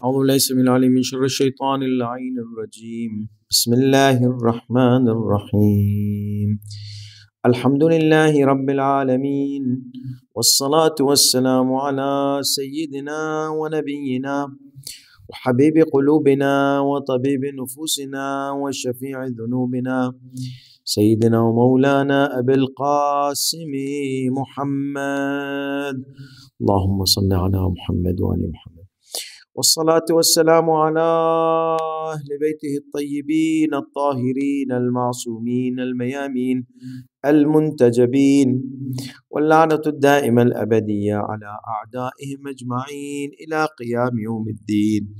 أعوذ بالله السميع العليم من شر الشيطان اللعين الرجيم. بسم الله الرحمن الرحيم. الحمد لله رب العالمين، والصلاة والسلام على سيدنا ونبينا وحبيب قلوبنا وطبيب نفوسنا وشفيع ذنوبنا سيدنا ومولانا أبي القاسم محمد. اللهم صل على محمد وآل محمد، والصلاة والسلام على أهل بيته الطيبين الطاهرين المعصومين الميامين المنتجبين، واللعنة الدائمة الأبدية على أعدائهم أجمعين إلى قيام يوم الدين.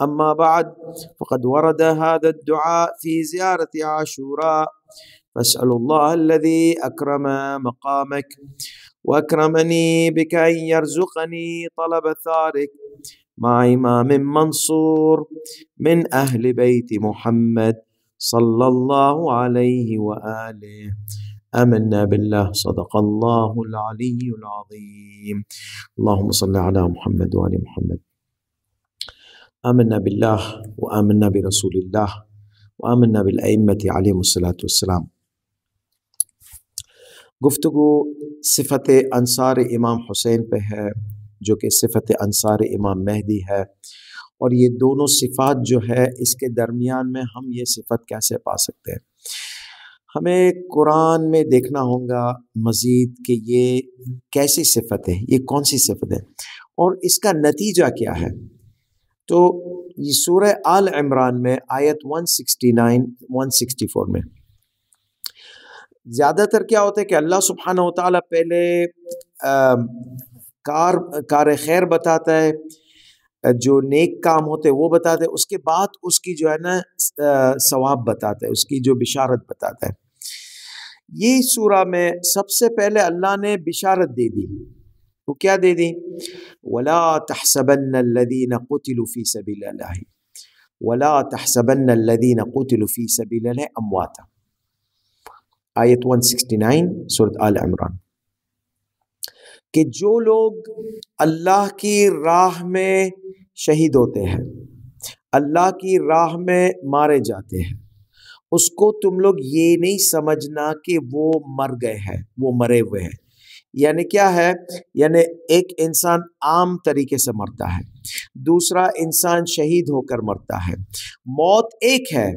أما بعد، فقد ورد هذا الدعاء في زيارة عاشوراء، فاسأل الله الذي أكرم مقامك وأكرمني بك أن يرزقني طلب ثارك مع إمام منصور من أهل بيت محمد صلى الله عليه وآله. آمنا بالله، صدق الله العلي العظيم. اللهم صل على محمد وآل محمد. آمنا بالله وآمنا برسول الله وآمنا بالأئمة عليهم الصلاة والسلام. گفتگو صفت انصار امام حسین پہ ہے، جو کہ صفت انصار امام مہدی ہے، اور یہ دونوں صفات جو ہے اس کے درمیان میں ہم یہ صفت کیسے پا سکتے ہیں؟ ہمیں قرآن میں دیکھنا ہوگا مزید کہ یہ کیسی صفت ہے، یہ کون سی صفت ہے اور اس کا نتیجہ کیا ہے۔ تو یہ سورہ آل عمران میں آیت 169 164 میں زیادہ تر کیا ہوتا ہے کہ اللہ سبحانہ و تعالیٰ پہلے کار خیر بتاتا ہے، جو نیک کام ہوتے وہ بتاتا ہے، اس کے بعد اس کی جو ہے نا ثواب بتاتا ہے، اس کی جو بشارت بتاتا ہے۔ یہ سورہ میں سب سے پہلے اللہ نے بشارت دے دی، وہ کیا دے دی؟ وَلَا تَحْسَبَنَّ الَّذِينَ قُتِلُوا فِي سَبِيلِ اللَّهِ وَلَا تَحْسَبَنَّ الَّذِينَ قُتِلُوا فِي سَبِيلِ اللَّهِ أَمْوَاتًا، آیت 169 سورۃ آل عمران، کہ جو لوگ اللہ کی راہ میں شہید ہوتے ہیں، اللہ کی راہ میں مارے جاتے ہیں، اس کو تم لوگ یہ نہیں سمجھنا کہ وہ مر گئے ہیں، وہ مرے ہوئے ہیں۔ یعنی کیا ہے؟ یعنی ایک انسان عام طریقے سے مرتا ہے، دوسرا انسان شہید ہو کر مرتا ہے، موت ایک ہے۔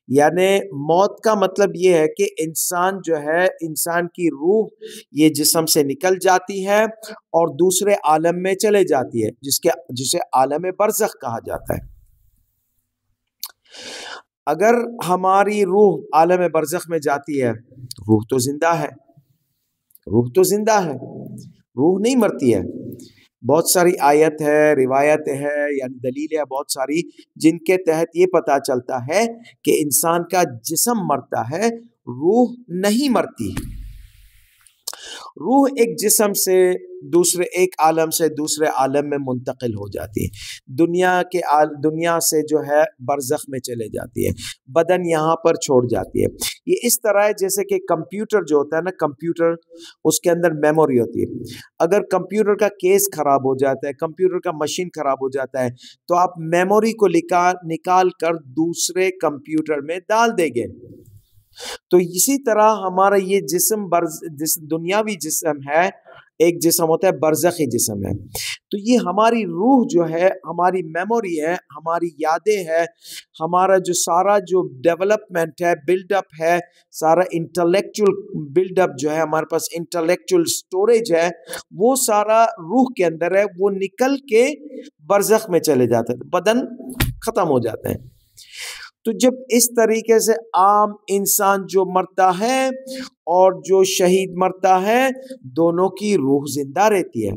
یعنی موت کا مطلب یہ ہے کہ انسان جو ہے، انسان کی روح یہ جسم سے نکل جاتی ہے اور دوسرے عالم میں چلے جاتی ہے، جسے عالم برزخ کہا جاتا ہے۔ اگر ہماری روح عالم برزخ میں جاتی ہے، روح تو زندہ ہے، روح تو زندہ ہے، روح نہیں مرتی ہے۔ بہت ساری آیت ہے، روایت ہے، یعنی دلیل ہے بہت ساری، جن کے تحت یہ پتہ چلتا ہے کہ انسان کا جسم مرتا ہے، روح نہیں مرتی۔ روح ایک جسم سے دوسرے، ایک عالم سے دوسرے عالم میں منتقل ہو جاتی ہے، دنیا سے جو ہے برزخ میں چلے جاتی ہے، بدن یہاں پر چھوڑ جاتی ہے۔ یہ اس طرح ہے جیسے کہ کمپیوٹر جو ہوتا ہے نا، کمپیوٹر اس کے اندر میموری ہوتی ہے۔ اگر کمپیوٹر کا کیس خراب ہو جاتا ہے، کمپیوٹر کا مشین خراب ہو جاتا ہے، تو آپ میموری کو نکال کر دوسرے کمپیوٹر میں ڈال دیں گے۔ تو اسی طرح ہمارا یہ جسم دنیاوی جسم ہے، ایک جسم ہوتا ہے برزخی جسم ہے۔ تو یہ ہماری روح جو ہے، ہماری میموری ہے، ہماری یادیں ہے، ہمارا جو سارا جو ڈیولپمنٹ ہے، بلڈ اپ ہے، سارا انٹلیکچول بلڈ اپ جو ہے، ہمارے پاس انٹلیکچول سٹوریج ہے، وہ سارا روح کے اندر ہے، وہ نکل کے برزخ میں چلے جاتے ہیں، بدن ختم ہو جاتے ہیں۔ تو جب اس طریقے سے عام انسان جو مرتا ہے اور جو شہید مرتا ہے، دونوں کی روح زندہ رہتی ہے۔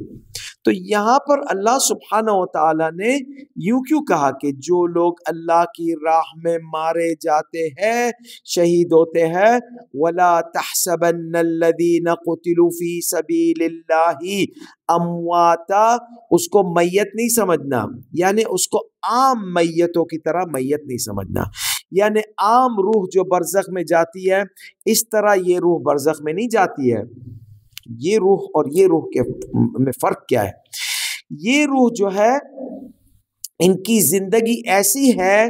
تو یہاں پر اللہ سبحانہ و تعالیٰ نے یوں کیوں کہا کہ جو لوگ اللہ کی راہ میں مارے جاتے ہیں، شہید ہوتے ہیں، وَلَا تَحْسَبَنَّ الَّذِينَ قُتِلُوا فِي سَبِيلِ اللَّهِ امواتا، اس کو میت نہیں سمجھنا، یعنی اس کو عام میتوں کی طرح میت نہیں سمجھنا۔ یعنی عام روح جو برزخ میں جاتی ہے، اس طرح یہ روح برزخ میں نہیں جاتی ہے۔ یہ روح اور یہ روح کے میں فرق کیا ہے؟ یہ روح جو ہے ان کی زندگی ایسی ہے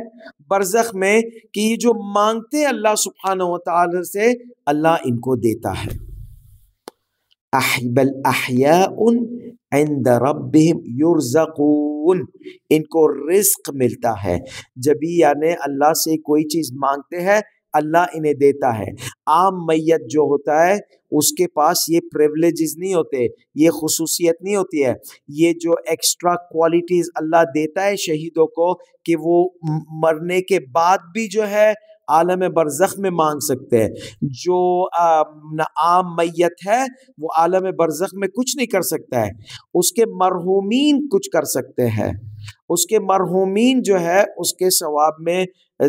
برزخ میں کہ یہ جو مانگتے اللہ سبحانہ و تعالی سے اللہ ان کو دیتا ہے۔ بل احیاء عند ربهم یرزقون، ان کو رزق ملتا ہے جب یعنی اللہ سے کوئی چیز مانگتے ہیں اللہ انہیں دیتا ہے۔ عام میت جو ہوتا ہے اس کے پاس یہ پریولیجز نہیں ہوتے، یہ خصوصیت نہیں ہوتی ہے، یہ جو ایکسٹرا کوالٹیز اللہ دیتا ہے شہیدوں کو کہ وہ مرنے کے بعد بھی جو ہے عالم برزخ میں مانگ سکتے ہیں۔ جو عام میت ہے وہ عالم برزخ میں کچھ نہیں کر سکتا ہے، اس کے مرحومین کچھ کر سکتے ہیں، اس کے مرحومین جو ہے اس کے ثواب میں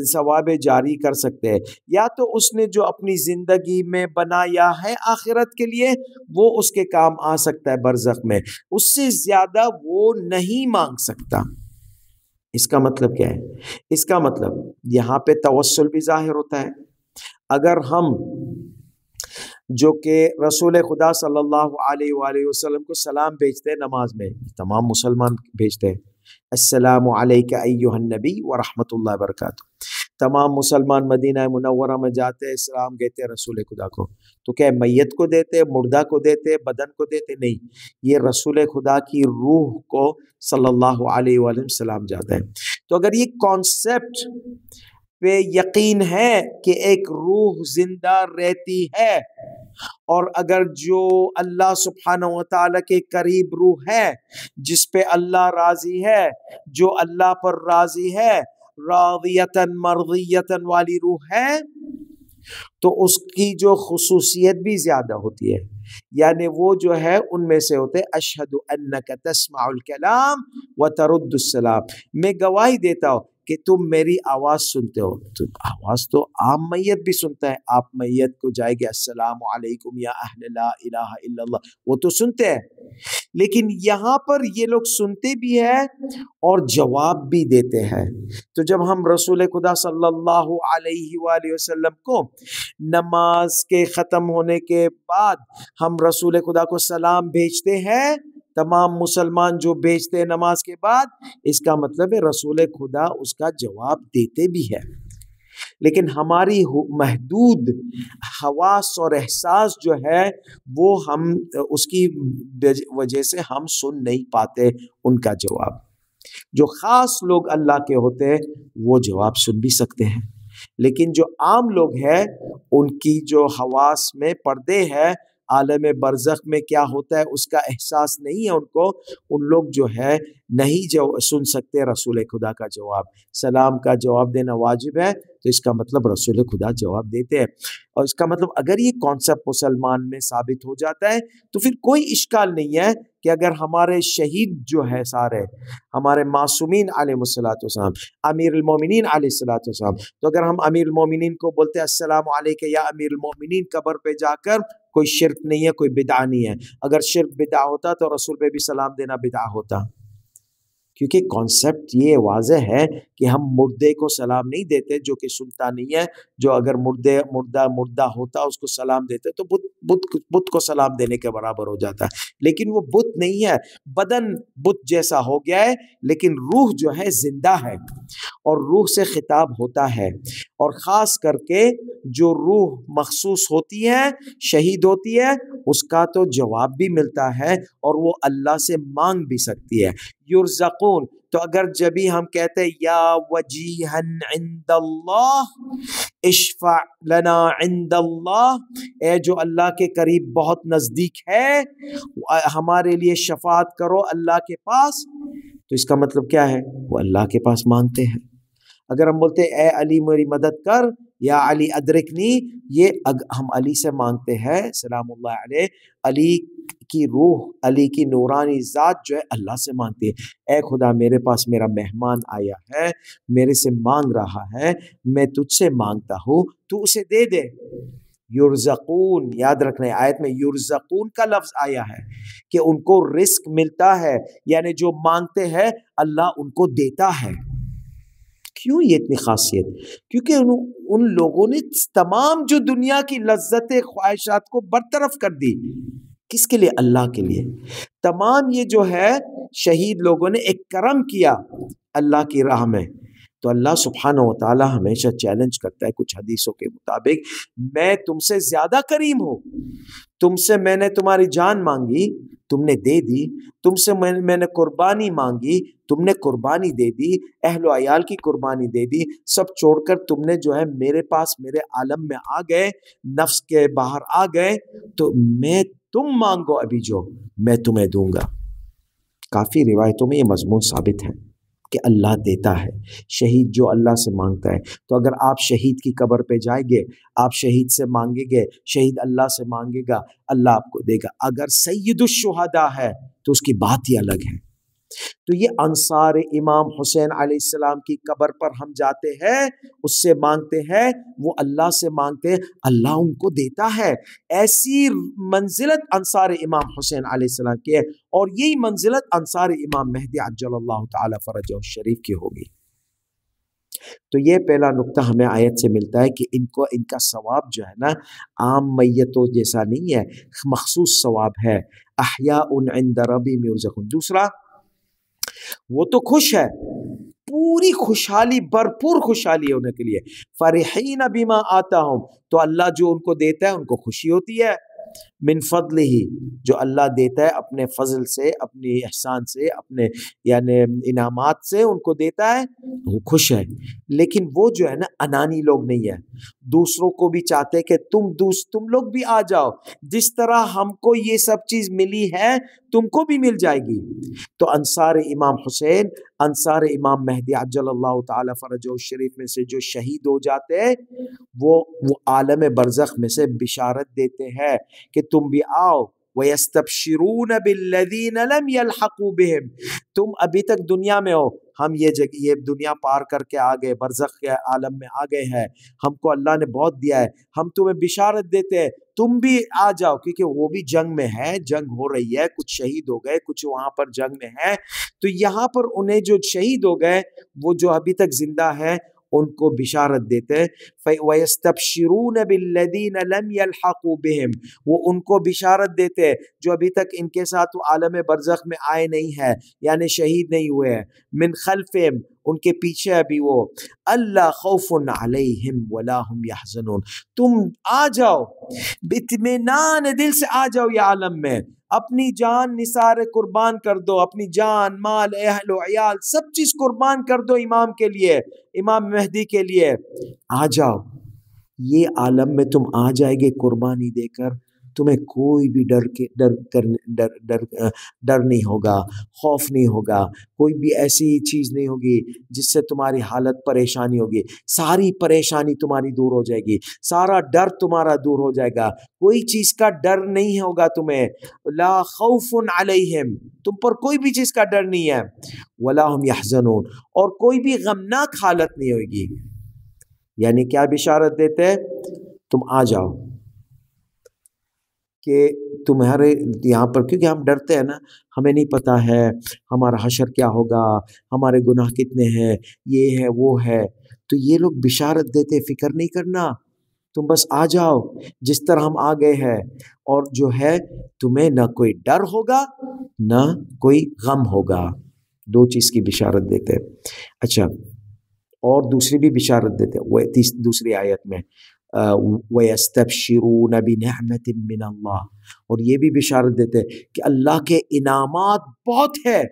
ثواب جاری کر سکتے ہیں، یا تو اس نے جو اپنی زندگی میں بنایا ہے آخرت کے لیے وہ اس کے کام آ سکتا ہے برزخ میں، اس سے زیادہ وہ نہیں مانگ سکتا۔ اس کا مطلب کیا ہے؟ اس کا مطلب یہاں پہ توسل بھی ظاہر ہوتا ہے۔ اگر ہم جو کہ رسول خدا صلی اللہ علیہ وآلہ وسلم کو سلام بھیجتے ہیں نماز میں، تمام مسلمان بھیجتے ہیں السلام علیک ایھا النبی ورحمۃ اللہ وبرکاتہ، تمام مسلمان مدینہ منورہ میں جاتے ہیں سلام کہتے ہیں رسول خدا کو، تو کیا میت کو دیتے، مردہ کو دیتے، بدن کو دیتے؟ نہیں، یہ رسول خدا کی روح کو صلی اللہ علیہ وآلہ سلام جاتا ہے۔ تو اگر یہ کانسیپٹ پہ یقین ہے کہ ایک روح زندہ رہتی ہے، اور اگر جو اللہ سبحانہ و تعالیٰ کے قریب روح ہے جس پہ اللہ راضی ہے، جو اللہ پر راضی ہے، راضیتاً مرضیتاً والی روح ہے، تو اس کی جو خصوصیت بھی زیادہ ہوتی ہے، یعنی وہ جو ہے ان میں سے ہوتے اشہد انک تسمع الکلام وترد السلام، میں گواہی دیتا ہوں کہ تم میری آواز سنتے ہو۔ تو آواز تو عام میت بھی سنتا ہے، آپ میت کو جائے گے السلام علیکم یا اہل لا الہ الا اللہ، وہ تو سنتے ہیں، لیکن یہاں پر یہ لوگ سنتے بھی ہیں اور جواب بھی دیتے ہیں۔ تو جب ہم رسول خدا صلی اللہ علیہ وآلہ وسلم کو نماز کے ختم ہونے کے بعد ہم رسول خدا کو سلام بھیجتے ہیں، تمام مسلمان جو بھیجتے ہیں نماز کے بعد، اس کا مطلب ہے رسول خدا اس کا جواب دیتے بھی ہے، لیکن ہماری محدود حواس اور احساس جو ہے وہ ہم اس کی وجہ سے ہم سن نہیں پاتے ان کا جواب۔ جو خاص لوگ اللہ کے ہوتے ہیں وہ جواب سن بھی سکتے ہیں، لیکن جو عام لوگ ہیں ان کی جو حواس میں پردے ہے، عالم برزخ میں کیا ہوتا ہے اس کا احساس نہیں ہے ان کو، ان لوگ جو ہے نہیں جو سن سکتے رسول خدا کا جواب۔ سلام کا جواب دینا واجب ہے تو اس کا مطلب رسول خدا جواب دیتے ہیں، اور اس کا مطلب اگر یہ کانسیپٹ مسلمان میں ثابت ہو جاتا ہے تو پھر کوئی اشکال نہیں ہے کہ اگر ہمارے شہید جو ہے سارے ہمارے معصومین علیہ الصلوۃ والسلام، امیر المومنین علیہ الصلوۃ والسلام، تو اگر ہم امیر المومنین کو بولتے ہیں السلام علیک یا امیر المومنین، قبر پہ جا کر کوئی شرک نہیں ہے، کوئی بدعہ نہیں ہے۔ اگر شرک بدعہ ہوتا تو رسول پہ بھی سلام دینا بدعہ ہوتا، کیونکہ کانسیپٹ یہ واضح ہے کہ ہم مردے کو سلام نہیں دیتے جو کہ سنتا نہیں ہے، جو اگر مردہ ہوتا اس کو سلام دیتے تو بت کو سلام دینے کے برابر ہو جاتا ہے، لیکن وہ بت نہیں ہے، بدن بت جیسا ہو گیا ہے لیکن روح جو ہے زندہ ہے، اور روح سے خطاب ہوتا ہے، اور خاص کر کے جو روح مخصوص ہوتی ہے، شہید ہوتی ہے، اس کا تو جواب بھی ملتا ہے اور وہ اللہ سے مانگ بھی سکتی ہے۔ یرزقون، تو اگر جبھی ہم کہتے ہیں یا وجیہن عند اللہ اشفع لنا عند اللہ، اے جو اللہ کے قریب بہت نزدیک ہے ہمارے لیے شفاعت کرو اللہ کے پاس، تو اس کا مطلب کیا ہے؟ وہ اللہ کے پاس مانگتے ہیں۔ اگر ہم بولتے اے علی میری مدد کر یا علی ادرکنی، یہ ہم علی سے مانگتے ہیں سلام اللہ علیہ، علی کی روح، علی کی نورانی ذات جو ہے اللہ سے مانگتی ہے، اے خدا میرے پاس میرا مہمان آیا ہے، میرے سے مانگ رہا ہے، میں تجھ سے مانگتا ہوں تو اسے دے دے۔ یرزقون، یاد رکھنا آیت میں یرزقون کا لفظ آیا ہے کہ ان کو رزق ملتا ہے، یعنی جو مانگتے ہیں اللہ ان کو دیتا ہے۔ کیوں یہ اتنی خاصیت؟ کیونکہ ان لوگوں نے تمام جو دنیا کی لذت خواہشات کو برطرف کر دی، کس کے لیے؟ اللہ کے لیے۔ تمام یہ جو ہے شہید لوگوں نے ایک کرم کیا، اللہ کی راہ میں، تو اللہ سبحانہ و تعالی ہمیشہ چیلنج کرتا ہے کچھ حدیثوں کے مطابق، میں تم سے زیادہ کریم ہوں، تم سے میں نے تمہاری جان مانگی تم نے دے دی، تم سے میں نے قربانی مانگی تم نے قربانی دے دی، اہل و عیال کی قربانی دے دی، سب چھوڑ کر تم نے جو ہے میرے پاس میرے عالم میں آ گئے، نفس کے باہر آ گئے، تو میں تم مانگو ابھی جو میں تمہیں دوں گا۔ کافی روایتوں میں یہ مضمون ثابت ہے کہ اللہ دیتا ہے، شہید جو اللہ سے مانگتا ہے۔ تو اگر آپ شہید کی قبر پہ جائیں گے، آپ شہید سے مانگیں گے، شہید اللہ سے مانگے گا، اللہ آپ کو دے گا۔ اگر سید الشہداء ہے تو اس کی بات ہی الگ ہے۔ تو یہ انصار امام حسین علیہ السلام کی قبر پر ہم جاتے ہیں، اس سے مانگتے ہیں، وہ اللہ سے مانگتے ہیں، اللہ ان کو دیتا ہے۔ ایسی منزلت انصار امام حسین علیہ السلام کی ہے، اور یہی منزلت انصار امام مہدی عجل اللہ تعالی فرجہ الشریف کی ہوگی۔ تو یہ پہلا نقطہ ہمیں آیت سے ملتا ہے کہ ان کا ثواب جو ہے نا عام میتوں جیسا نہیں ہے، مخصوص ثواب ہے، احیاء عند ربہم یرزقون۔ دوسرا، وہ تو خوش ہے، پوری خوشحالی، بھرپور خوشحالی ہونے کے لیے، فرحین بما آتاہم، تو اللہ جو ان کو دیتا ہے ان کو خوشی ہوتی ہے، من فضلہ، جو اللہ دیتا ہے اپنے فضل سے، اپنی احسان سے، اپنے یعنی انعامات سے ان کو دیتا ہے، وہ خوش ہے۔ لیکن وہ جو ہے نا انانی لوگ نہیں ہے، دوسروں کو بھی چاہتے کہ تم لوگ بھی آ جاؤ، جس طرح ہم کو یہ سب چیز ملی ہے تم کو بھی مل جائے گی۔ تو انصار امام حسین، انصار امام مہدی عجل اللہ تعالی فرجہ الشریف میں سے جو شہید ہو جاتے ہیں، وہ عالم برزخ میں سے بشارت دیتے ہیں کہ تم بھی آؤ، وَيَسْتَبْشِرُونَ بِالَّذِينَ لَمْ يَلْحَقُوا بِهِمْ، تم ابھی تک دنیا میں ہو، ہم یہ دنیا پار کر کے آ گئے، برزخ کے عالم میں آ گئے ہیں، ہم کو اللہ نے بہت دیا ہے، ہم تمہیں بشارت دیتے ہیں تم بھی آ جاؤ، کیونکہ وہ بھی جنگ میں ہے، جنگ ہو رہی ہے، کچھ شہید ہو گئے، کچھ وہاں پر جنگ میں ہے، تو یہاں پر انہیں جو شہید ہو گئے، وہ جو ابھی تک زندہ ہے ان کو بشارت دیتے ہیں، وَيَسْتَبْشِرُونَ بِالَّذِينَ لَمْ يَلْحَقُوا بِهِمْ، وہ ان کو بشارت دیتے ہیں جو ابھی تک ان کے ساتھ عالم برزخ میں آئے نہیں ہے، یعنی شہید نہیں ہوئے ہیں، من خلفہم، ان کے پیچھے ابھی وہ، اللہ خوف علیہم ولا ہم یحزنون، تم آ جاؤ، اطمینان دل سے آ جاؤ یہ عالم میں، اپنی جان نثار قربان کر دو، اپنی جان، مال، اہل و عیال سب چیز قربان کر دو امام کے لیے، امام مہدی کے لیے، آ جاؤ، یہ عالم میں تم آ جائے گے قربانی دے کر، تمہیں کوئی بھی ڈر نہیں ہوگا، خوف نہیں ہوگا، کوئی بھی ایسی چیز نہیں ہوگی جس سے تمہاری حالت پریشانی ہوگی، ساری پریشانی تمہاری دور ہو جائے گی، سارا ڈر تمہارا دور ہو جائے گا، کوئی چیز کا ڈر نہیں ہوگا تمہیں، لا خوف علیہم، تم پر کوئی بھی چیز کا ڈر نہیں ہے، ولا ہم یحزنون، اور کوئی بھی غمناک حالت نہیں ہوگی۔ یعنی کیا بشارت دیتے ہیں؟ تم آ جاؤ، کہ تمہارے یہاں پر، کیونکہ ہم ڈرتے ہیں نا، ہمیں نہیں پتا ہے ہمارا حشر کیا ہوگا، ہمارے گناہ کتنے ہیں، یہ ہے وہ ہے، تو یہ لوگ بشارت دیتے، فکر نہیں کرنا، تم بس آ جاؤ جس طرح ہم آ گئے ہیں، اور جو ہے تمہیں نہ کوئی ڈر ہوگا نہ کوئی غم ہوگا، دو چیز کی بشارت دیتے۔ اچھا، اور دوسری بھی بشارت دیتے، وہ دوسری آیت میں وَيَسْتَبْشِرُونَ بِنِعْمَةٍ مِّنَ اللَّهِ، اور یہ بھی بشارت دیتے کہ اللہ کے انعامات بہت ہے،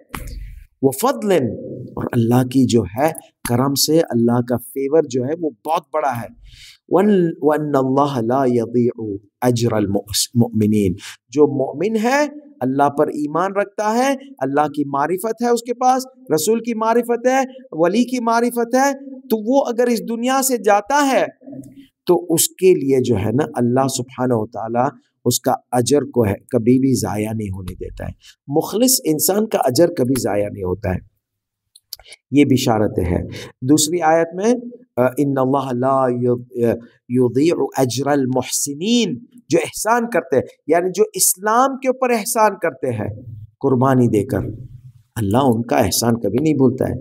وَفَضْلٍ، اور اللہ کی جو ہے کرم سے، اللہ کا فیور جو ہے وہ بہت بڑا ہے، وَأَنَّ اللَّهَ لَا يَضِيعُ أَجْرَ الْمُؤْمِنِينَ، جو مومن ہے، اللہ پر ایمان رکھتا ہے، اللہ کی معرفت ہے اس کے پاس، رسول کی معرفت ہے، ولی کی معرفت ہے، تو وہ اگر اس دنیا سے جاتا ہے تو اس کے لیے جو ہے نا اللہ سبحانہ و تعالیٰ اس کا اجر کو ہے کبھی بھی ضائع نہیں ہونے دیتا ہے، مخلص انسان کا اجر کبھی ضائع نہیں ہوتا ہے، یہ بشارت ہے۔ دوسری آیت میں ان اللہ لا یضیع اجر المحسنین، جو احسان کرتے ہیں، یعنی جو اسلام کے اوپر احسان کرتے ہیں قربانی دے کر، اللہ ان کا احسان کبھی نہیں بھولتا ہے،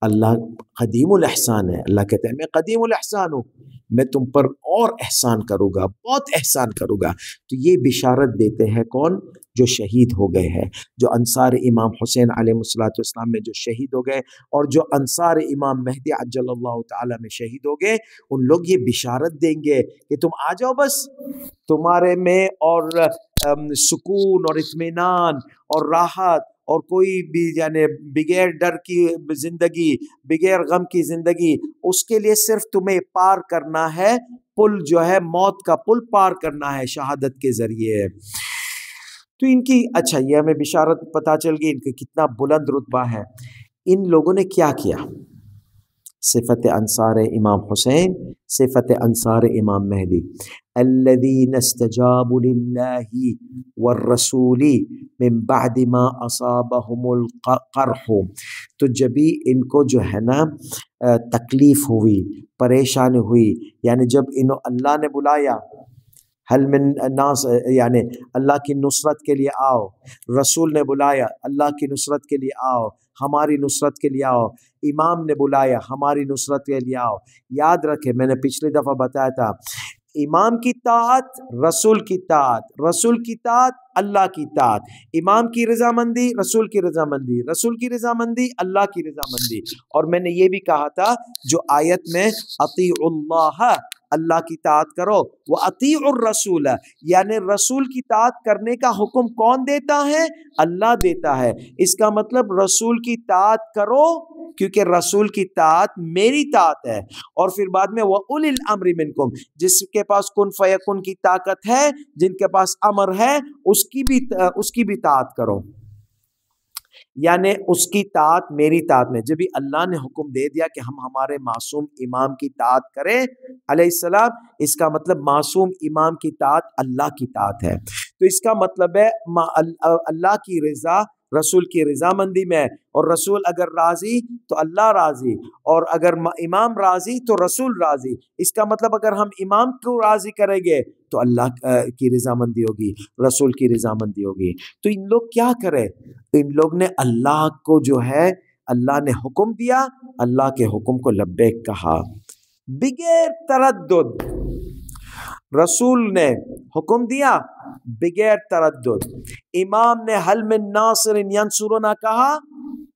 اللہ قدیم الاحسان ہے، اللہ کہتے ہیں میں قدیم الاحسان ہوں، میں تم پر اور احسان کروں گا، بہت احسان کروں گا، تو یہ بشارت دیتے ہیں کون؟ جو شہید ہو گئے ہیں، جو انصار امام حسین علیہ الصلوۃ والسلام میں جو شہید ہو گئے، اور جو انصار امام مہدی عجل اللہ تعالیٰ میں شہید ہو گئے، ان لوگ یہ بشارت دیں گے کہ تم آ جاؤ، بس تمہارے میں اور سکون اور اطمینان اور راحت اور کوئی بھی یعنی بغیر ڈر کی زندگی، بغیر غم کی زندگی، اس کے لیے صرف تمہیں پار کرنا ہے پل، جو ہے موت کا پل پار کرنا ہے شہادت کے ذریعے۔ تو ان کی اچھا یہ ہمیں بشارت پتہ چل گئی ان کا کتنا بلند رتبہ ہے۔ ان لوگوں نے کیا کیا؟ صفت انصار امام حسین، صفت انصار امام مہدی، الذین استجابوا للہ والرسول من بعد ما اصابهم القرح۔ تو جبھی ان کو جو ہے نا تکلیف ہوئی، پریشانی ہوئی، یعنی جب انہوں اللہ نے بلایا، حل من الناس، یعنی اللہ کی نصرت کے لیے آؤ، رسول نے بلایا اللہ کی نصرت کے لیے آؤ، ہماری نصرت کے لیے آؤ، امام نے بلایا ہماری نصرت کے لیے آؤ۔ یاد رکھے میں نے پچھلی دفعہ بتایا تھا، امام کی طاعت رسول کی طاعت، رسول کی طاعت اللہ کی طاعت، امام کی رضامندی رسول کی رضامندی، رسول کی رضامندی اللہ کی رضامندی۔ اور میں نے یہ بھی کہا تھا جو آیت میں اطیعوا اللہ، اللہ کی طاعت کرو، وَأَطِيعُوا الرَّسُولَ، یعنی رسول کی طاعت کرنے کا حکم کون دیتا ہے؟ اللہ دیتا ہے۔ اس کا مطلب رسول کی طاعت کرو، کیونکہ رسول کی طاعت میری طاعت ہے۔ اور پھر بعد میں وَأُولِي الْأَمْرِ مِنْكُمْ، جس کے پاس کن فیکن کی طاقت ہے، جن کے پاس امر ہے، اس کی بھی طاعت کرو، یعنی اس کی طاعت میری طاعت میں۔ جب بھی اللہ نے حکم دے دیا کہ ہم ہمارے معصوم امام کی طاعت کریں علیہ السلام، اس کا مطلب معصوم امام کی طاعت اللہ کی طاعت ہے۔ تو اس کا مطلب ہے اللہ کی رضا رسول کی رضامندی میں، اور رسول اگر راضی تو اللہ راضی، اور اگر امام راضی تو رسول راضی۔ اس کا مطلب اگر ہم امام کو راضی کریں گے تو اللہ کی رضامندی ہوگی، رسول کی رضامندی ہوگی۔ تو ان لوگ کیا کرے؟ ان لوگ نے اللہ کو جو ہے اللہ نے حکم دیا، اللہ کے حکم کو لبیک کہا بغیر تردد۔ رسول نے حکم دیا بغیر تردد، امام نے حل من ناصر ینصرنا کہا،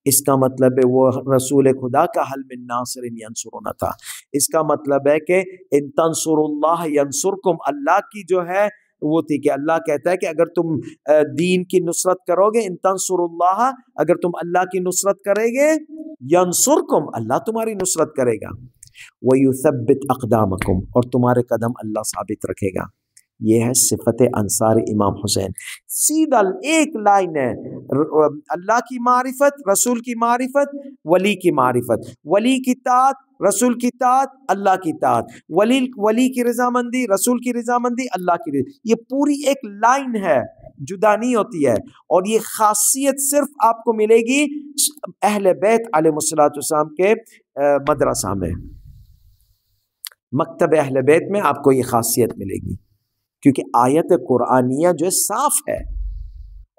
اس کا مطلب ہے وہ رسول خدا کا حل من ناصر ینصرنا تھا۔ اس کا مطلب ہے کہ ان تنصروا اللہ ینصرکم، اللہ کی جو ہے وہ تھی کہ اللہ کہتا ہے کہ اگر تم دین کی نصرت کرو گے، ان تنصروا اللہ، اگر تم اللہ کی نصرت کرے گے، ینصرکم، اللہ تمہاری نصرت کرے گا، وَيُثَبِّتْ أَقْدَامَكُمْ، اور تمہارے قدم اللہ ثابت رکھے گا۔ یہ ہے صفت انصار امام حسین۔ سیدھا ایک لائن ہے، اللہ کی معرفت، رسول کی معرفت، ولی کی معرفت، ولی کی طاعت، رسول کی طاعت، اللہ کی طاعت، ولی کی رضامندی، رسول کی رضامندی، اللہ کی رضا۔ یہ پوری ایک لائن ہے، جدا نہیں ہوتی ہے۔ اور یہ خاصیت صرف آپ کو ملے گی اہل بیت علیہ الصلوۃ والسلام کے مدرسہ میں، مکتب اہل بیت میں آپ کو یہ خاصیت ملے گی، کیونکہ آیت قرآنیہ جو ہے صاف ہے۔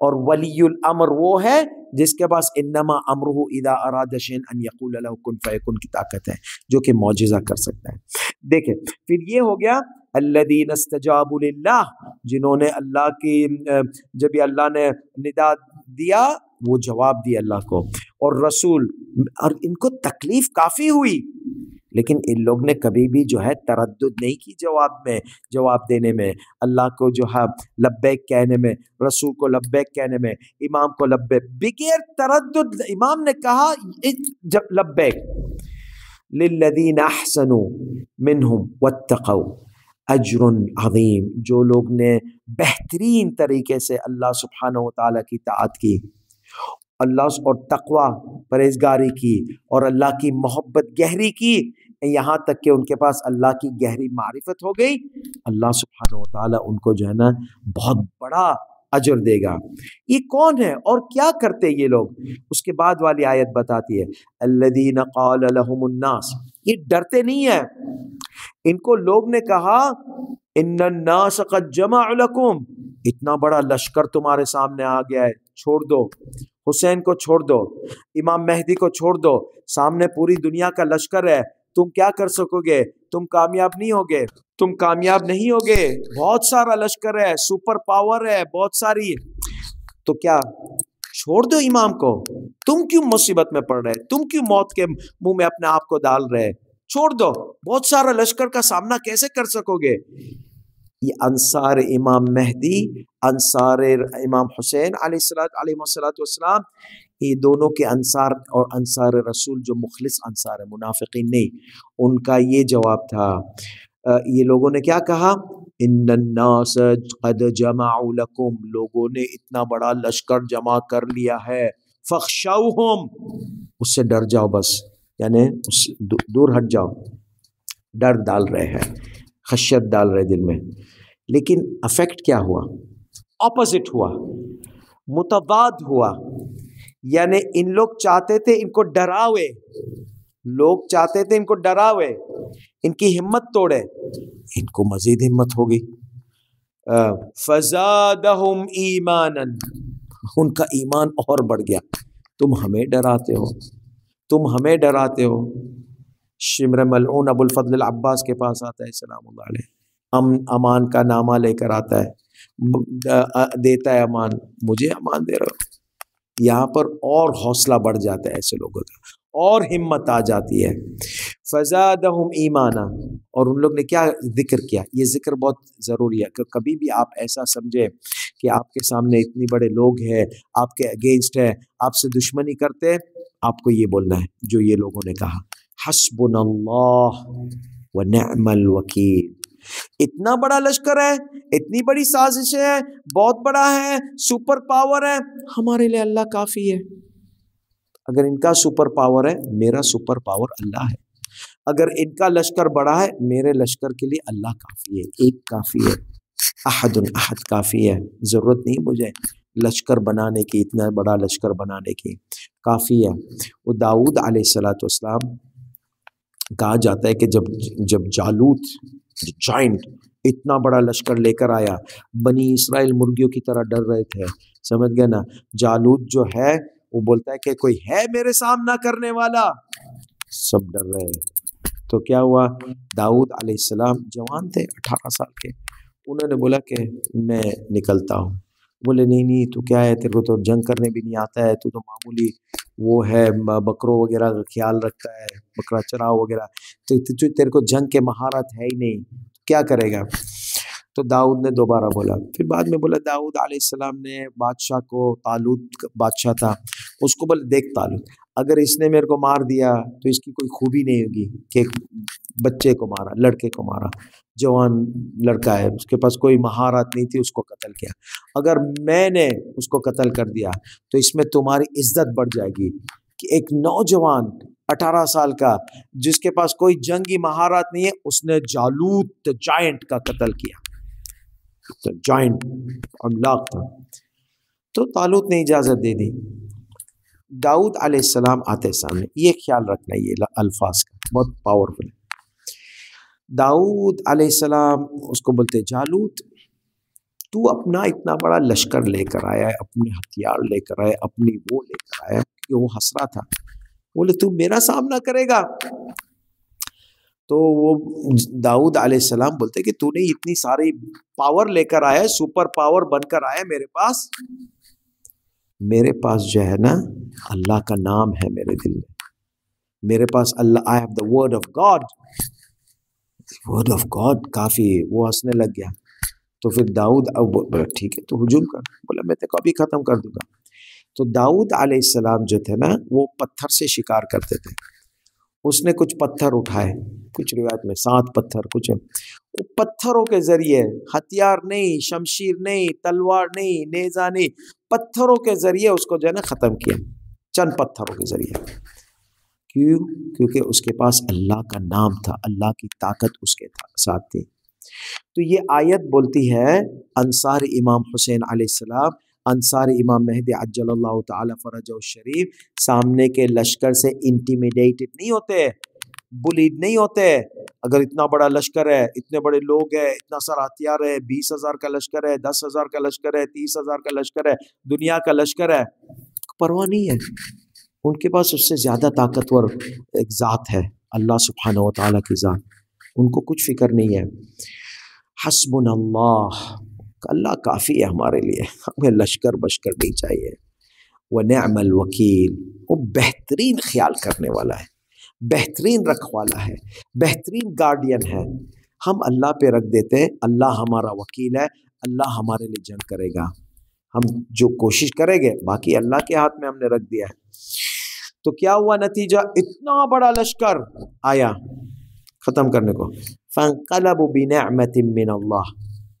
اور ولی الامر وہ ہے جس کے پاس انما امرہ اذا اراد شیئا ان یقول له کن فیکن کی طاقت ہے، جو کہ معجزہ کر سکتا ہے۔ دیکھیں پھر یہ ہو گیا الذین استجابوا للہ، جنہوں نے اللہ کی جب اللہ نے ندا دیا وہ جواب دیا اللہ کو، اور رسول، اور ان کو تکلیف کافی ہوئی، لیکن ان لوگ نے کبھی بھی جو ہے تردد نہیں کی جواب دینے میں، اللہ کو جو ہے لبیک کہنے میں، رسول کو لبیک کہنے میں، امام کو لبیک بغیر تردد۔ امام نے کہا جب لبیک، للذین احسنوا منہم واتقوا اجر عظیم، جو لوگ نے بہترین طریقے سے اللہ سبحانہ و تعالیٰ کی طاعت کی، اللہ اور تقوی پرہیزگاری کی، اور اللہ کی محبت گہری کی، یہاں تک کہ ان کے پاس اللہ کی گہری معرفت ہو گئی، اللہ سبحانہ و تعالیٰ ان کو جو ہے نا بہت بڑا اجر دے گا۔ یہ کون ہے اور کیا کرتے یہ لوگ؟ اس کے بعد والی آیت بتاتی ہے الذین قال لهم الناس، یہ ڈرتے نہیں ہیں، ان کو لوگ نے کہا ان الناس قد جمعوا لکم، اتنا بڑا لشکر تمہارے سامنے آ گیا ہے، چھوڑ دو، حسین کو چھوڑ دو، امام مہدی کو چھوڑ دو، سامنے پوری دنیا کا لشکر ہے، تم کیا کر سکو گے؟ تم کامیاب نہیں ہوگے، تم کامیاب نہیں ہوگے، بہت سارا لشکر ہے، سپر پاور ہے، بہت ساری۔ تو کیا چھوڑ دو امام کو؟ تم کیوں مصیبت میں پڑ رہے؟ تم کیوں موت کے منہ میں اپنے آپ کو ڈال رہے؟ چھوڑ دو، بہت سارا لشکر کا سامنا کیسے کر سکو گے؟ یہ انصار امام مہدی، انصار امام حسین علیہ السلام، یہ دونوں کے انصار اور انصار رسول جو مخلص انصار، منافقین نہیں، ان کا یہ جواب تھا۔ یہ لوگوں نے کیا کہا؟ ان الناس قد جمعوا لکم، لوگوں نے اتنا بڑا لشکر جمع کر لیا ہے، فخشوہم، اس سے ڈر جاؤ، بس یعنی دور ہٹ جاؤ، ڈر ڈال رہے ہیں، خشیت ڈال رہے دل میں۔ لیکن افیکٹ کیا ہوا؟ اپوزٹ ہوا، متضاد ہوا۔ یعنی ان لوگ چاہتے تھے ان کو ڈراوے، لوگ چاہتے تھے ان کو ڈراوے، ان کی ہمت توڑے، ان کو مزید ہمت ہوگی۔ فزادہم ایمانا، ان کا ایمان اور بڑھ گیا۔ تم ہمیں ڈراتے ہو، تم ہمیں ڈراتے ہو۔ شمر ملعون ابو الفضل العباس کے پاس آتا ہے سلام اللہ علیہ، امان کا نامہ لے کر آتا ہے، دیتا ہے امان، مجھے امان دے رہے ہو۔ یہاں پر اور حوصلہ بڑھ جاتا ہے ایسے لوگوں کا، اور ہمت آ جاتی ہے۔ فزادہم ایمانا، اور ان لوگ نے کیا ذکر کیا؟ یہ ذکر بہت ضروری ہے کہ کبھی بھی آپ ایسا سمجھے کہ آپ کے سامنے اتنی بڑے لوگ ہیں، آپ کے اگینسٹ ہے، آپ سے دشمنی کرتے، آپ کو یہ بولنا ہے جو یہ لوگوں نے کہا، حسبنا اللہ ونعم الوکیل۔ اتنا بڑا لشکر ہے، اتنی بڑی سازش ہے، بہت بڑا ہے، سپر پاور ہے، ہمارے لیے اللہ کافی ہے۔ اگر ان کا سپر پاور ہے، میرا سپر پاور اللہ ہے۔ اگر ان کا لشکر بڑا ہے، میرے لشکر کے لیے اللہ کافی ہے، ایک کافی ہے، احد کافی ہے۔ ضرورت نہیں مجھے لشکر بنانے کی، اتنا بڑا لشکر بنانے کی، کافی ہے۔ وہ داؤد علیہ السلام کہا جاتا ہے کہ جب جالوت جائنٹ اتنا بڑا لشکر لے کر آیا، بنی اسرائیل مرغیوں کی طرح ڈر رہے تھے، سمجھ گئے نا؟ جالوت جو ہے وہ بولتا ہے کہ کوئی ہے میرے سامنا کرنے والا، سب ڈر رہے ہیں۔ تو کیا ہوا؟ داؤد علیہ السلام جوان تھے، 18 سال کے، انہوں نے بولا کہ میں نکلتا ہوں۔ بولے نہیں تو کیا ہے، تیرے کو تو جنگ کرنے بھی نہیں آتا ہے، تو معمولی وہ ہے، بکروں وغیرہ کا خیال رکھتا ہے، بکرا چراؤ وغیرہ، تو تیرے کو جنگ کے مہارت ہے ہی نہیں، کیا کرے گا؟ تو داؤد نے دوبارہ بولا، پھر بعد میں بولا داؤد علیہ السلام نے بادشاہ کو، طالوت بادشاہ تھا، اس کو بولے دیکھ طالوت، اگر اس نے میرے کو مار دیا تو اس کی کوئی خوبی نہیں ہوگی کہ بچے کو مارا، لڑکے کو مارا، جوان لڑکا ہے، اس کے پاس کوئی مہارت نہیں تھی، اس کو قتل کیا۔ اگر میں نے اس کو قتل کر دیا تو اس میں تمہاری عزت بڑھ جائے گی کہ ایک نوجوان 18 سال کا جس کے پاس کوئی جنگی مہارت نہیں ہے، اس نے جالوت جائنٹ کا قتل کیا، تو جائنٹ عملاق تھا۔ تو طالوت نے اجازت دے دی۔ داؤد علیہ السلام آتے سامنے، یہ خیال رکھنا، یہ الفاظ کا بہت پاورفل ہے۔ داؤد علیہ السلام اس کو بولتے جالوت، تو اپنا اتنا بڑا لشکر لے کر آیا ہے، اپنے ہتھیار لے کر آیا، اپنی وہ لے کر آیا، کہ وہ ہنس رہا تھا، بولے تو میرا سامنا کرے گا؟ تو وہ داؤد علیہ السلام بولتے کہ تو نے اتنی ساری پاور لے کر آیا ہے، سپر پاور بن کر آیا میرے پاس جو ہے نا اللہ کا نام ہے میرے دل میں، میرے پاس اللہ، I have the word of God، word of God کافی۔ وہ ہنسنے لگ گیا۔ تو پھر داؤد بولا ٹھیک ہے تو ہجوم کر، بولا میں تو کبھی ختم کر دوں گا۔ تو داؤد علیہ السلام جو تھے نا وہ پتھر سے شکار کرتے تھے، اس نے کچھ پتھر اٹھائے، کچھ روایت میں 7 پتھر، کچھ وہ پتھروں کے ذریعے، ہتھیار نہیں، شمشیر نہیں، تلوار نہیں، نیزہ نہیں، پتھروں کے ذریعے اس کو جو ہے نا ختم کیا، چند پتھروں کے ذریعے۔ کیوں؟ کیونکہ اس کے پاس اللہ کا نام تھا، اللہ کی طاقت اس کے ساتھ تھی۔ تو یہ آیت بولتی ہے انصار امام حسین علیہ السلام، انصار امام مہدی عجل اللہ تعالی فرجہ الشریف سامنے کے لشکر سے انٹیمیڈیٹڈ نہیں ہوتے، بلیڈ نہیں ہوتے۔ اگر اتنا بڑا لشکر ہے، اتنے بڑے لوگ ہیں، اتنا سارا ہتھیار ہے، 20,000 کا لشکر ہے، 10,000 کا لشکر ہے، 30,000 کا لشکر ہے، دنیا کا لشکر ہے، پرواہ نہیں ہے۔ ان کے پاس اس سے زیادہ طاقتور ایک ذات ہے، اللہ سبحانہ و تعالیٰ کی ذات، ان کو کچھ فکر نہیں ہے۔ حسبنا اللہ، اللہ کافی ہے ہمارے لیے، ہمیں لشکر بشکر نہیں چاہیے۔ وَنِعْمَ الْوَكِيلُ، وہ بہترین خیال کرنے والا ہے، بہترین رکھوالا ہے، بہترین گارڈین ہے۔ ہم اللہ پہ رکھ دیتے ہیں، اللہ ہمارا وکیل ہے، اللہ ہمارے لیے جنگ کرے گا، ہم جو کوشش کریں گے باقی اللہ کے ہاتھ میں ہم نے رکھ دیا ہے۔ تو کیا ہوا نتیجہ؟ اتنا بڑا لشکر آیا ختم کرنے کو، فَانْقَلَبُوا بِنِعْمَةٍ مِّنَ اللَّهِ،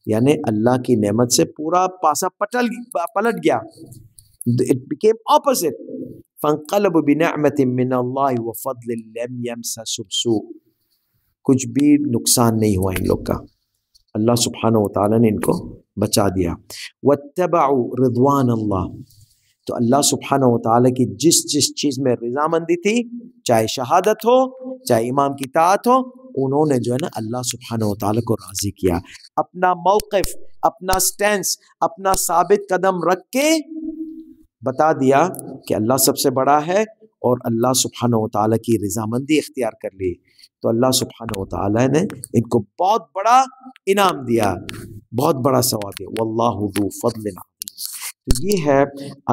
یعنی اللہ کی نعمت سے پورا پاسا پلٹ گیا، it became opposite. فَانْقَلَبُوا بِنِعْمَةٍ مِّنَ اللَّهِ وَفَضْلٍ لَمْ يَمْسَسْهُمْ سُوءٌ، کچھ بھی نقصان نہیں ہوا ان لوگ کا، اللہ سبحانہ وتعالیٰ نے ان کو بچا دیا۔ وَاتَّبَعُوا رِضْوَانَ اللَّهِ، تو اللہ سبحانہ وتعالیٰ کی جس چیز میں رضامندی تھی، چاہے شہادت ہو چاہے امام کی طاعت ہو، انہوں نے جو ہے نا اللہ سبحانہ وتعالیٰ کو راضی کیا، اپنا موقف، اپنا سٹینس، اپنا ثابت قدم رکھ کے بتا دیا کہ اللہ سب سے بڑا ہے، اور اللہ سبحانہ وتعالیٰ کی رضامندی اختیار کر لی، تو اللہ سبحانہ وتعالیٰ نے ان کو بہت بڑا انعام دیا، بہت بڑا ثواب دیا۔ واللہ ذو فضل عظیم۔ تو یہ ہے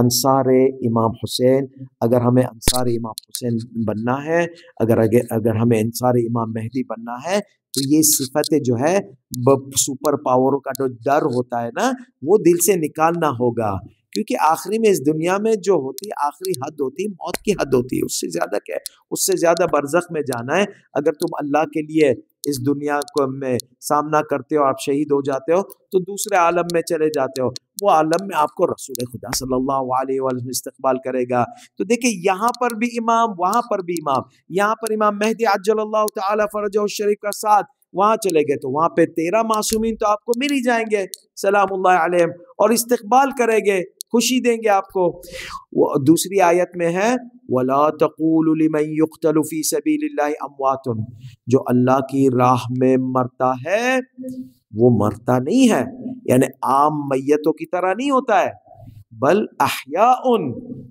انصار امام حسین۔ اگر ہمیں انصار امام حسین بننا ہے، اگر ہمیں انصار امام مہدی بننا ہے، تو یہ صفت جو ہے سپر پاوروں کا جو ڈر ہوتا ہے نا، وہ دل سے نکالنا ہوگا، کیونکہ آخری میں اس دنیا میں جو ہوتی ہے آخری حد ہوتی ہے موت کی حد ہوتی ہے، اس سے زیادہ کیا ہے، اس سے زیادہ برزخ میں جانا ہے۔ اگر تم اللہ کے لیے اس دنیا کو میں سامنا کرتے ہو، آپ شہید ہو جاتے ہو، تو دوسرے عالم میں چلے جاتے ہو، وہ عالم میں آپ کو رسول خدا صلی اللہ علیہ وسلم استقبال کرے گا۔ تو دیکھیں یہاں پر بھی امام، وہاں پر بھی امام، یہاں پر امام مہدی عجل اللہ تعالی فرجہ الشریف کا ساتھ، وہاں چلے گئے تو وہاں پہ 13 معصومین تو آپ کو مل ہی جائیں گے سلام اللہ علیہم، اور استقبال کریں گے، خوشی دیں گے آپ کو۔ دوسری آیت میں ہے وَلَا تَقُولُوا لِمَنْ يُقْتَلُ فِي سَبِيلِ اللَّهِ أَمْوَاتٌ، جو اللہ کی راہ میں مرتا ہے وہ مرتا نہیں ہے، یعنی عام میتوں کی طرح نہیں ہوتا ہے، بل احیاء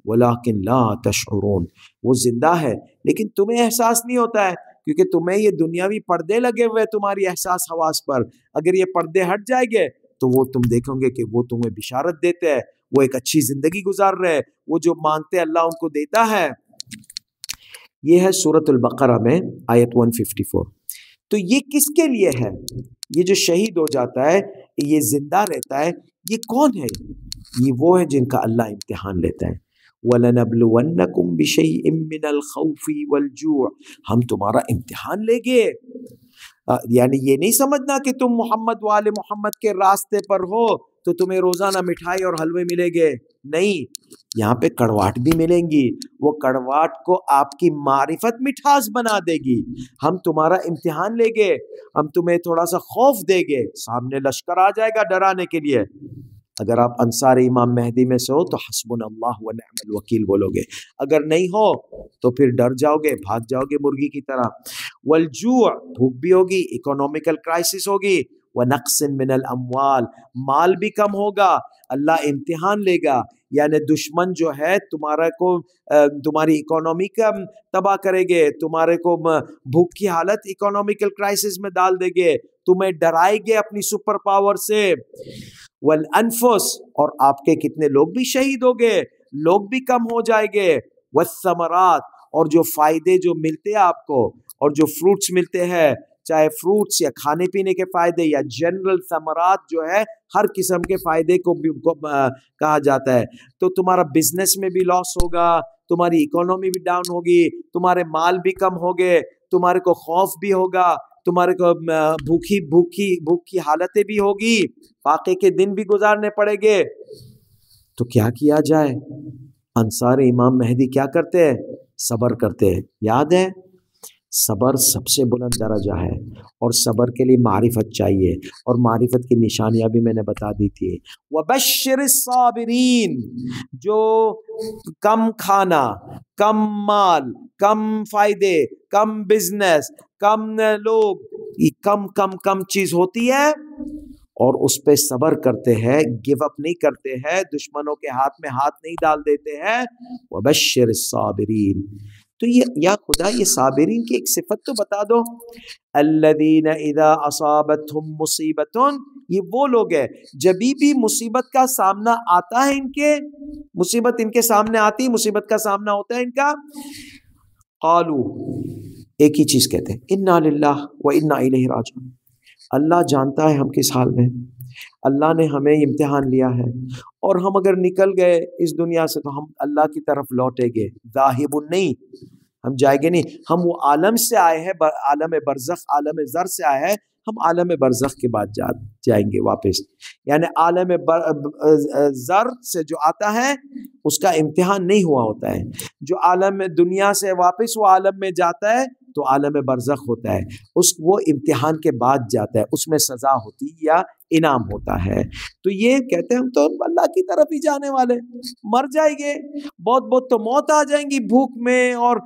ولکن لا تشعرون، وہ زندہ ہے لیکن تمہیں احساس نہیں ہوتا ہے، کیونکہ تمہیں یہ دنیاوی پردے لگے ہوئے تمہاری احساس حواس پر، اگر یہ پردے ہٹ جائیں گے تو وہ تم دیکھو گے کہ وہ تمہیں بشارت دیتے ہیں، وہ ایک اچھی زندگی گزار رہے، وہ جو مانگتے اللہ ان کو دیتا ہے۔ یہ ہے سورۃ البقرہ میں آیت 154۔ تو یہ کس کے لیے ہے؟ یہ جو شہید ہو جاتا ہے، یہ زندہ رہتا ہے، یہ کون ہے؟ یہ وہ ہے جن کا اللہ امتحان لیتا ہے۔ وَلَنَبْلُوَنَّكُمْ بِشَيْءٍ مِّنَ الْخَوْفِ وَالْجُوعِ، ہم تمہارا امتحان لیں گے، یعنی یہ نہیں سمجھنا کہ تم محمد والے محمد کے راستے پر ہو تو تمہیں روزانہ مٹھائی اور حلوے ملیں گے، نہیں، یہاں پہ کڑواہٹ بھی ملیں گی، وہ کڑواہٹ کو آپ کی معرفت مٹھاس بنا دے گی۔ ہم تمہارا امتحان لیں گے، ہم تمہیں تھوڑا سا خوف دیں گے، سامنے لشکر آ جائے گا ڈرانے کے لیے، اگر آپ انصار امام مہدی میں سے ہو تو حسبنا اللہ و نعم الوکیل بولو گے، اگر نہیں ہو تو پھر ڈر جاؤ گے، بھاگ جاؤ گے مرغی کی طرح۔ والجوع، بھوک بھی ہوگی، اکنومیکل کرائسس ہوگی، ونقص من الاموال، مال بھی کم ہوگا، اللہ امتحان لے گا، یعنی دشمن جو ہے تمہاری اکانومی کا تباہ کرے گے، تمہارے کو بھوک کی حالت اکنومیکل کرائسس میں ڈال دے گے، تمہیں ڈرائے گے اپنی سپر پاور سے۔ والانفس، اور آپ کے کتنے لوگ بھی شہید ہو گئے، لوگ بھی کم ہو جائیں گے۔ والثمرات، اور جو فائدے جو ملتے ہیں آپ کو، اور جو فروٹس ملتے ہیں، چاہے فروٹس یا کھانے پینے کے فائدے یا جنرل ثمرات جو ہے ہر قسم کے فائدے کو کہا جاتا ہے، تو تمہارا بزنس میں بھی لاس ہوگا، تمہاری اکانومی بھی ڈاؤن ہوگی، تمہارے مال بھی کم ہوگے، تمہارے کو خوف بھی ہوگا، تمہارے کو بھوک کی حالتیں بھی ہوگی، فاقے کے دن بھی گزارنے پڑے گے۔ تو کیا جائے؟ انصار امام مہدی کیا کرتے ہیں؟ صبر کرتے ہیں۔ یاد ہے صبر سب سے بلند درجہ ہے، اور صبر کے لیے معرفت چاہیے، اور معرفت کی نشانیاں بھی میں نے بتا دی تھی۔ وَبَشِّرِ الصَّابِرِينَ، جو کم کھانا، کم مال، کم فائدے، کم بزنس، کم لوگ، کم چیز ہوتی ہے اور اس پہ صبر کرتے ہیں، گیو اپ نہیں کرتے ہیں، دشمنوں کے ہاتھ میں ہاتھ نہیں ڈال دیتے ہیں۔ وَبَشِّرِ الصَّابِرِينَ، تو یا خدا یہ صابرین کی ایک صفت تو بتا دو۔ الذین اذا اصابتهم مصیبۃ یہ وہ لوگ ہیں جبھی بھی مصیبت کا سامنا آتا ہے، مصیبت ان کے سامنے آتی، مصیبت کا سامنا ہوتا ہے ان کا، قالو، ایک ہی چیز کہتے ہیں، انا للہ و انا الیہ راجعون، اللہ جانتا ہے ہم کس حال میں، اللہ نے ہمیں امتحان لیا ہے، اور ہم اگر نکل گئے اس دنیا سے تو ہم اللہ کی طرف لوٹیں گے، ذاہب نہیں، ہم جائیں گے نہیں، ہم وہ عالم سے آئے ہیں، عالم برزخ، عالم ذر سے آئے ہیں، ہم عالم برزخ کے بعد جائیں گے واپس، یعنی عالم ذر سے جو آتا ہے اس کا امتحان نہیں ہوا ہوتا ہے، جو عالم دنیا سے واپس وہ عالم میں جاتا ہے تو عالم برزخ ہوتا ہے، وہ امتحان کے بعد جاتا ہے، اس میں سزا ہوتی یا انعام ہوتا ہے۔ تو یہ کہتے ہیں ہم تو اللہ کی طرف ہی جانے والے، مر جائیں گے، بہت بہت تو موت آ جائیں گی بھوک میں اور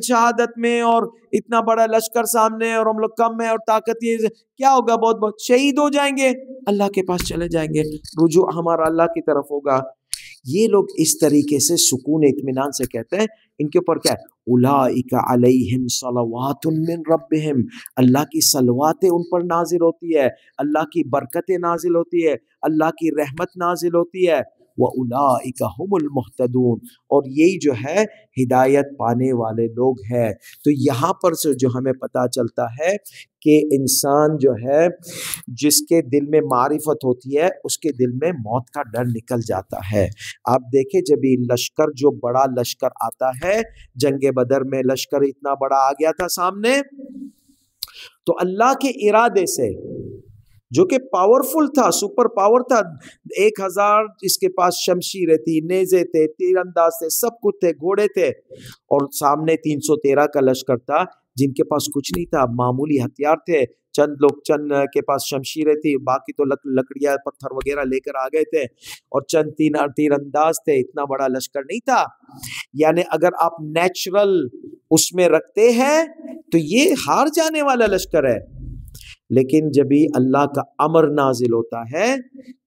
شہادت میں، اور اتنا بڑا لشکر سامنے اور ہم لوگ کم ہیں اور طاقت، یہ کیا ہوگا، بہت بہت شہید ہو جائیں گے، اللہ کے پاس چلے جائیں گے، رجوع ہمارا اللہ کی طرف ہوگا۔ یہ لوگ اس طریقے سے سکون اطمینان سے کہتے ہیں، ان کے اوپر کیا ہے، اولئک علیہم صلوات من ربہم، اللہ کی صلواتیں ان پر نازل ہوتی ہے، اللہ کی برکتیں نازل ہوتی ہے، اللہ کی رحمت نازل ہوتی ہے، وَأُولَئِكَ هُمُ الْمُهْتَدُونَ، اور یہی جو ہے ہدایت پانے والے لوگ ہیں۔ تو یہاں پر سے جو ہمیں پتہ چلتا ہے کہ انسان جو ہے جس کے دل میں معرفت ہوتی ہے اس کے دل میں موت کا ڈر نکل جاتا ہے۔ آپ دیکھیں جب یہ لشکر، جو بڑا لشکر آتا ہے، جنگ بدر میں لشکر اتنا بڑا آ گیا تھا سامنے، تو اللہ کے ارادے سے، جو کہ پاورفل تھا، سپر پاور تھا، 1000 اس کے پاس شمشیریں تھی، نیزے تھے، تیر انداز تھے، سب کچھ تھے، گھوڑے تھے، اور سامنے 313 کا لشکر تھا جن کے پاس کچھ نہیں تھا، معمولی ہتھیار تھے، چند کے پاس شمشیریں تھی، باقی تو لکڑیاں پتھر وغیرہ لے کر آ گئے تھے، اور چند تیر انداز تھے، اتنا بڑا لشکر نہیں تھا۔ یعنی اگر آپ نیچرل اس میں رکھتے ہیں تو یہ ہار جانے والا لشکر ہے، لیکن جب ہی اللہ کا امر نازل ہوتا ہے،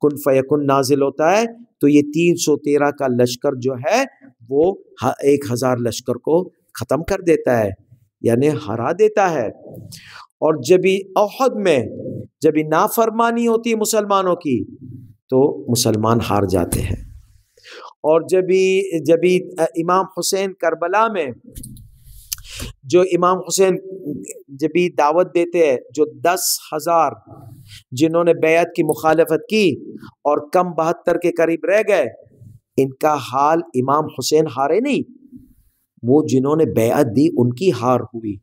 کن فیکن نازل ہوتا ہے، تو یہ 313 کا لشکر جو ہے وہ 1000 لشکر کو ختم کر دیتا ہے، یعنی ہرا دیتا ہے۔ اور جب ہی احد میں جب ہی نافرمانی ہوتی ہے مسلمانوں کی تو مسلمان ہار جاتے ہیں۔ اور جب ہی امام حسین کربلا میں، جو امام حسین جب بھی دعوت دیتے ہیں، جو 10,000 جنہوں نے بیعت کی مخالفت کی اور کم 72 کے قریب رہ گئے، ان کا حال امام حسین ہارے نہیں، وہ جنہوں نے بیعت دی ان کی ہار ہوئی۔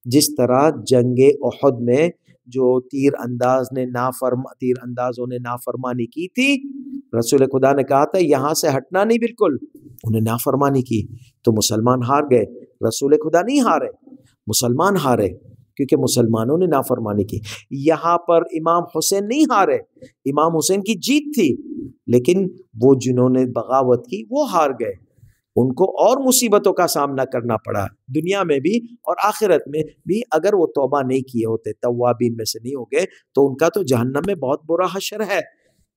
جس طرح جنگ احد میں جو تیر اندازوں نے نافرمانی کی تھی، رسول خدا نے کہا تھا یہاں سے ہٹنا نہیں، بالکل، انہیں نافرمانی کی تو مسلمان ہار گئے، رسول خدا نہیں ہارے، مسلمان ہارے، کیونکہ مسلمانوں نے نافرمانی کی۔ یہاں پر امام حسین نہیں ہارے، امام حسین کی جیت تھی، لیکن وہ جنہوں نے بغاوت کی وہ ہار گئے، ان کو اور مصیبتوں کا سامنا کرنا پڑا، دنیا میں بھی اور آخرت میں بھی۔ اگر وہ توبہ نہیں کیے ہوتے، توابین میں سے نہیں ہو گئے، تو ان کا تو جہنم میں بہت برا حشر ہے،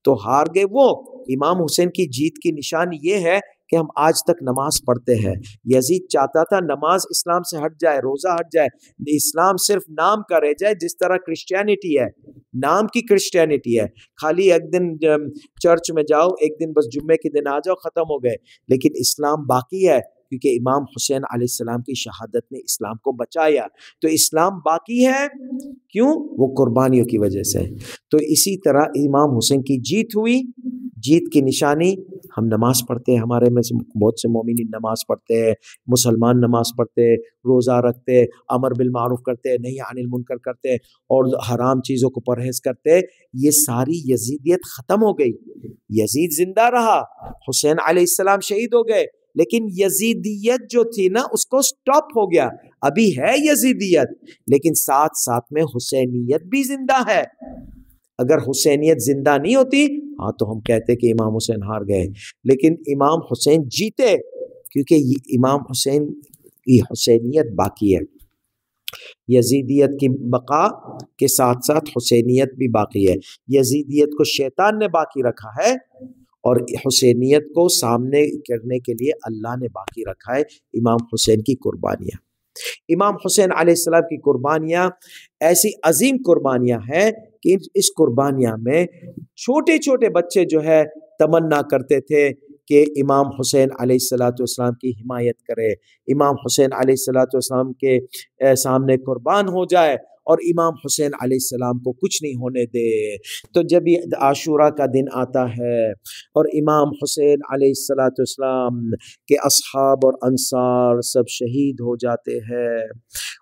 تو ہار گئے وہ۔ امام حسین کی جیت کی نشانی یہ ہے کہ ہم آج تک نماز پڑھتے ہیں۔ یزید چاہتا تھا نماز اسلام سے ہٹ جائے، روزہ ہٹ جائے، اسلام صرف نام کا رہ جائے، جس طرح کرسچینٹی ہے، نام کی کرسچینٹی ہے، خالی ایک دن چرچ میں جاؤ، ایک دن بس جمعے کے دن آ جاؤ، ختم ہو گئے۔ لیکن اسلام باقی ہے، کیونکہ امام حسین علیہ السلام کی شہادت نے اسلام کو بچایا، تو اسلام باقی ہے، کیوں؟ وہ قربانیوں کی وجہ سے۔ تو اسی طرح امام حسین کی جیت ہوئی، جیت کی نشانی ہم نماز پڑھتے ہیں، ہمارے میں سے بہت سے مومنین نماز پڑھتے ہیں، مسلمان نماز پڑھتے، روزہ رکھتے، امر بالمعروف کرتے، نہی عن المنکر کرتے، اور حرام چیزوں کو پرہیز کرتے۔ یہ ساری یزیدیت ختم ہو گئی، یزید زندہ رہا، حسین علیہ السلام شہید ہو گئے، لیکن یزیدیت جو تھی نا اس کو سٹاپ ہو گیا، ابھی ہے یزیدیت، لیکن ساتھ ساتھ میں حسینیت بھی زندہ ہے۔ اگر حسینیت زندہ نہیں ہوتی ہاں تو ہم کہتے کہ امام حسین ہار گئے، لیکن امام حسین جیتے، کیونکہ امام حسین کی حسینیت باقی ہے۔ یزیدیت کی بقا کے ساتھ ساتھ حسینیت بھی باقی ہے۔ یزیدیت کو شیطان نے باقی رکھا ہے، اور حسینیت کو سامنے کرنے کے لیے اللہ نے باقی رکھا ہے امام حسین کی قربانیاں۔ امام حسین علیہ السلام کی قربانیاں ایسی عظیم قربانیاں ہیں کہ اس قربانیاں میں چھوٹے چھوٹے بچے جو ہے تمنا کرتے تھے کہ امام حسین علیہ الصلاۃ والسلام کی حمایت کرے، امام حسین علیہ الصلاۃ والسلام کے سامنے قربان ہو جائے اور امام حسین علیہ السلام کو کچھ نہیں ہونے دے۔ تو جب یہ عاشورہ کا دن آتا ہے اور امام حسین علیہ الصلاۃ والسلام کے اصحاب اور انصار سب شہید ہو جاتے ہیں،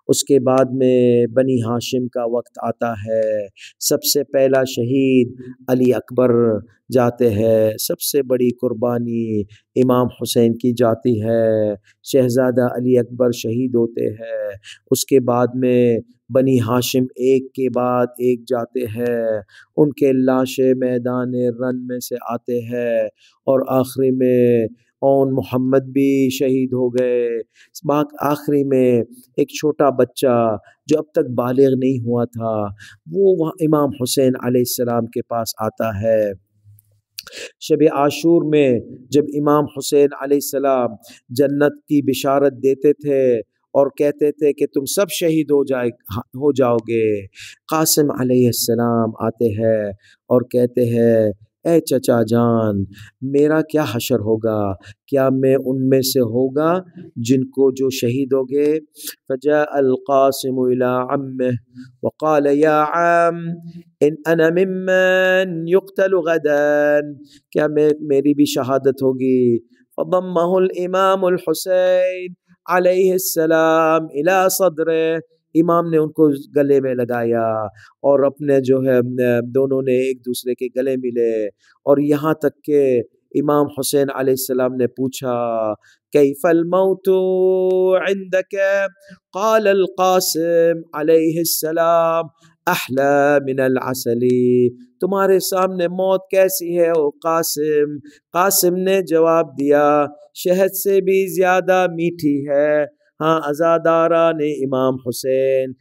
اس کے بعد میں بنی ہاشم کا وقت آتا ہے، سب سے پہلا شہید علی اکبر جاتے ہیں، سب سے بڑی قربانی امام حسین کی جاتی ہے، شہزادہ علی اکبر شہید ہوتے ہیں، اس کے بعد میں بنی ہاشم ایک کے بعد ایک جاتے ہیں، ان کے لاشیں میدان رن میں سے آتے ہیں اور آخری میں اون محمد بھی شہید ہو گئے۔ آخری میں ایک چھوٹا بچہ جو اب تک بالغ نہیں ہوا تھا وہ امام حسین علیہ السلام کے پاس آتا ہے۔ شب عاشور میں جب امام حسین علیہ السلام جنت کی بشارت دیتے تھے اور کہتے تھے کہ تم سب شہید ہو جاؤ گے، قاسم علیہ السلام آتے ہیں اور کہتے ہیں اے چچا جان میرا کیا حشر ہوگا، کیا میں ان میں سے ہوگا جن کو جو شہید ہوگے؟ فجاء القاسم الى عمه وقال یا عم ان انا ممن يقتل غدا، کیا میری بھی شہادت ہوگی؟ فضمه الامام الحسین علیہ السلام الى صدره، امام نے ان کو گلے میں لگایا اور اپنے جو ہے دونوں نے ایک دوسرے کے گلے ملے، اور یہاں تک کہ امام حسین علیہ السلام نے پوچھا کیف الموت عندك؟ قال القاسم علیہ السلام احلی من العسل، تمہارے سامنے موت کیسی ہے او قاسم؟ قاسم نے جواب دیا شہد سے بھی زیادہ میٹھی ہے۔ ہاں عزاداران امام حسین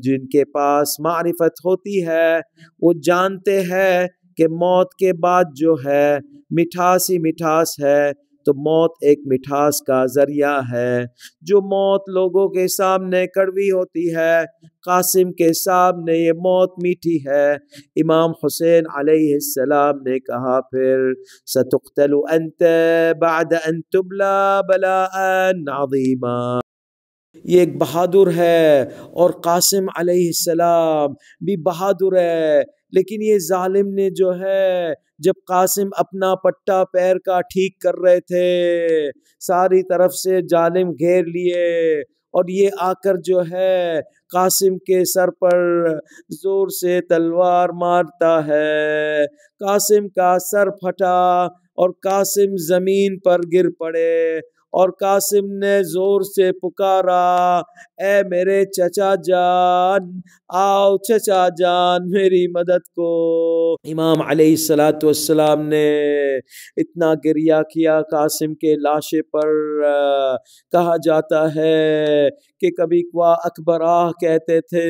جن کے پاس معرفت ہوتی ہے وہ جانتے ہیں کہ موت کے بعد جو ہے مٹھاس ہی مٹھاس ہے، تو موت ایک مٹھاس کا ذریعہ ہے۔ جو موت لوگوں کے سامنے کڑوی ہوتی ہے قاسم کے سامنے یہ موت میٹھی ہے۔ امام حسین علیہ السلام نے کہا پھر ستقتل انت بعد ان تبلا بلاء عظیما، یہ ایک بہادر ہے اور قاسم علیہ السلام بھی بہادر ہے، لیکن یہ ظالم نے جو ہے جب قاسم اپنا پٹا پیر کا ٹھیک کر رہے تھے ساری طرف سے ظالم گھیر لیے اور یہ آ کر جو ہے قاسم کے سر پر زور سے تلوار مارتا ہے، قاسم کا سر پھٹا اور قاسم زمین پر گر پڑے اور قاسم نے زور سے پکارا اے میرے چچا جان، آؤ چچا جان میری مدد کو۔ امام علیہ الصلاۃ والسلام نے اتنا گریہ کیا قاسم کے لاشے پر، کہا جاتا ہے کہ کبھی وا اکبرہ کہتے تھے،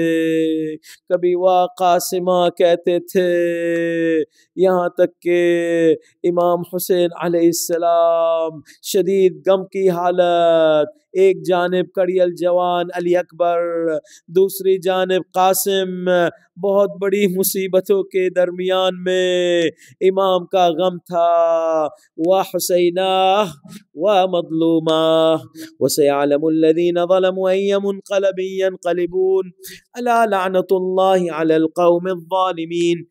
کبھی وا قاسمہ کہتے تھے، یہاں تک کہ امام حسین علیہ السلام شدید غم کی حالت، ایک جانب کڑیل جوان علی اکبر، دوسری جانب قاسم، بہت بڑی مصیبتوں کے درمیان میں امام کا غم تھا۔ وحسینہ ومظلومہ وسيعلم الذين ظلموا أي منقلب ينقلبون ألا لعنة الله على القوم الظالمين۔